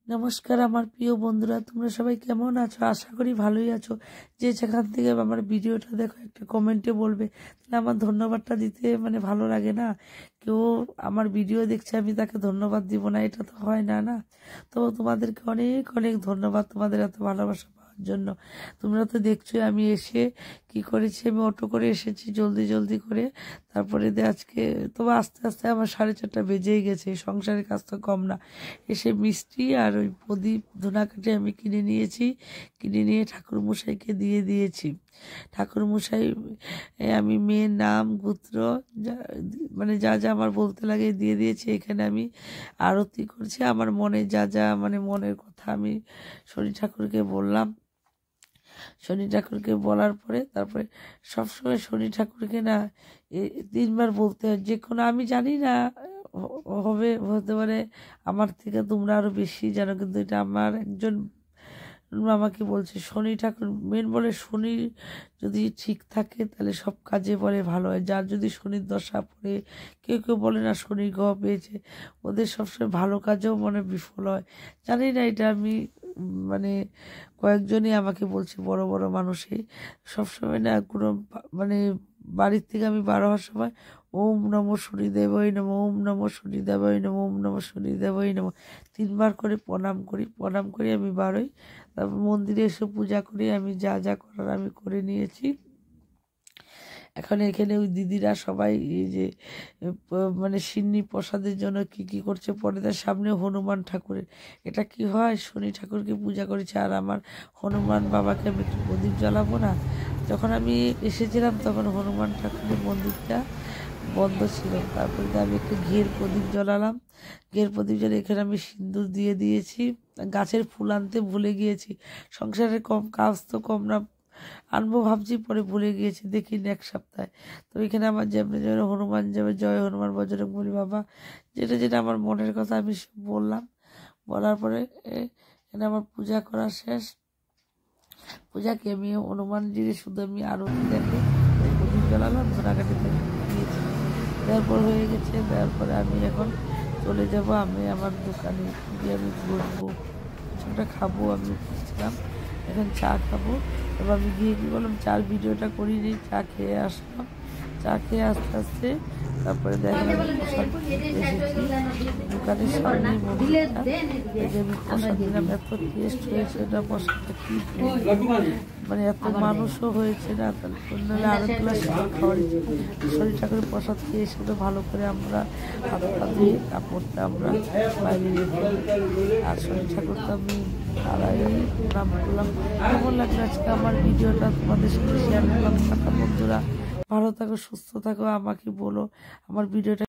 নমস্কার আমার প্রিয় বন্ধুরা, তোমরা সবাই কেমন আছো? আশা করি ভালোই আছো। যে যেখান থেকে আমার ভিডিওটা দেখো একটা কমেন্টে বলবে, তাহলে আমার ধন্যবাদটা দিতে ভালো লাগে না? কেউ আমার ভিডিও দেখছে, আমি তাকে ধন্যবাদ দিব না, এটা তো হয় না না। তো তোমাদেরকে অনেক অনেক ধন্যবাদ তোমাদের এত ভালোবাসা পাওয়ার জন্য। তোমরা তো দেখছোই আমি এসে কি করেছি, আমি অটো করে এসেছি জলদি জলদি করে। তারপরে আজকে তো আস্তে আস্তে আমার 4:30 বেজেই গেছে। সংসারের কাজ তো কম না। এসে মিষ্টি আর ওই প্রদীপ ধুনাকাঠি আমি কিনে নিয়েছি, কিনে নিয়ে ঠাকুরমশাইকে দিয়ে দিয়েছি। ঠাকুরমশাই আমি মেয়ের নাম গোত্র যা যা আমার বলতে লাগে দিয়ে দিয়েছি। এখানে আমি আরতি করছি, আমার মনে যা যা মনের কথা আমি শনি ঠাকুরকে বললাম। শনি ঠাকুরকে বলার পরে তারপরে সবসময় শনি ঠাকুরকে না 3বার বলতে হয়। যে কোনো আমি জানি না হতে পারে আমার থেকে তোমরা আরো বেশি জানো, কিন্তু এটা আমার একজন আমাকে বলছে। শনি ঠাকুর মেন বলে শনি যদি ঠিক থাকে তাহলে সব কাজে বলে ভালো হয়। যার যদি শনির দশা পড়ে, কেউ কেউ বলে না শনির গ্রহ পেয়েছে, ওদের সবসময় ভালো কাজেও বিফল হয়। জানি না, এটা আমি কয়েকজনই আমাকে বলছে, বড় বড় মানুষই। সবসময় না কোনো বাড়ির থেকে আমি বার হওয়ার সময় ওম নমঃ শনিদেবই নমঃ, ওম নমঃ শনিদেবই নমঃ, ওম নমঃ শনিদেবই নমঃ 3বার করে প্রণাম করি আমি বারোই। তারপর মন্দিরে এসে পূজা করি, আমি যা যা করার আমি করে নিয়েছি। এখন এখানে ওই দিদিরা সবাই এই যে সিন্নি প্রসাদের জন্য কি কি করছে। পরে তার সামনে হনুমান ঠাকুরের, এটা কি হয়, শনি ঠাকুরকে পূজা করেছে আর আমার হনুমান বাবাকে আমি একটু প্রদীপ জ্বালাবো না। যখন আমি এসেছিলাম তখন হনুমান ঠাকুরের মন্দিরটা বন্ধ ছিল। তারপরে আমি একটু ঘিয়ের প্রদীপ জ্বালালাম। ঘিয়ের প্রদীপ জ্বালিয়ে এখানে আমি সিঁদুর দিয়ে দিয়েছি। গাছের ফুল আনতে ভুলে গিয়েছি, সংসারের কাজ তো কম না, আনবো ভাবছি, পরে ভুলে গিয়েছি, দেখিনি 1 সপ্তাহে। তো এখানে আমার যেমনি যেমন হনুমান যাবে, জয় হনুমান বজরং বলি বাবা, যেটা যেটা আমার মনের কথা আমি বললাম। বলার পরে এখানে আমার পূজা করা শেষ। পূজাকে আমি হনুমানজির শুধু আমি আরতি দেখে প্রদীপ জ্বালালাম, ধুনাকাঠি দিয়েছি, তারপর হয়ে গেছে। তারপরে আমি এখন চলে যাব, আমি আমার দোকানে গিয়ে আমি বসবো, কিছুটা খাবো। আমি বলছিলাম এখন চা খাবো। এবার আমি গিয়ে কী করলাম, চার ভিডিওটা করিনি, চা খেয়ে আসলাম। চা খেয়ে আস্তে আস্তে তারপরে দেখলাম এসেছি দোকানের সামনে মন্দিরটা, আমি প্রসাদ দিলাম। এত টেস্ট হয়েছে না প্রসাদটা, কি এত মানুষও হয়েছে না, তাহলে আরো গ্লাস খাওয়ার শনি ঠাকুরের প্রসাদ খেয়ে এসে ভালো করে আমরা হাত পা ধুয়ে কাপড়টা আমরা বাইরে রেখে, আর শনি ঠাকুর তো আমি আড়াই নাম করলাম। কেমন লাগলো আজকে আমার ভিডিওটা তোমাদের সাথে শেয়ার করলাম। বন্ধুরা ভালো থাকো, সুস্থ থাকো, আমাকে বলো আমার ভিডিওটা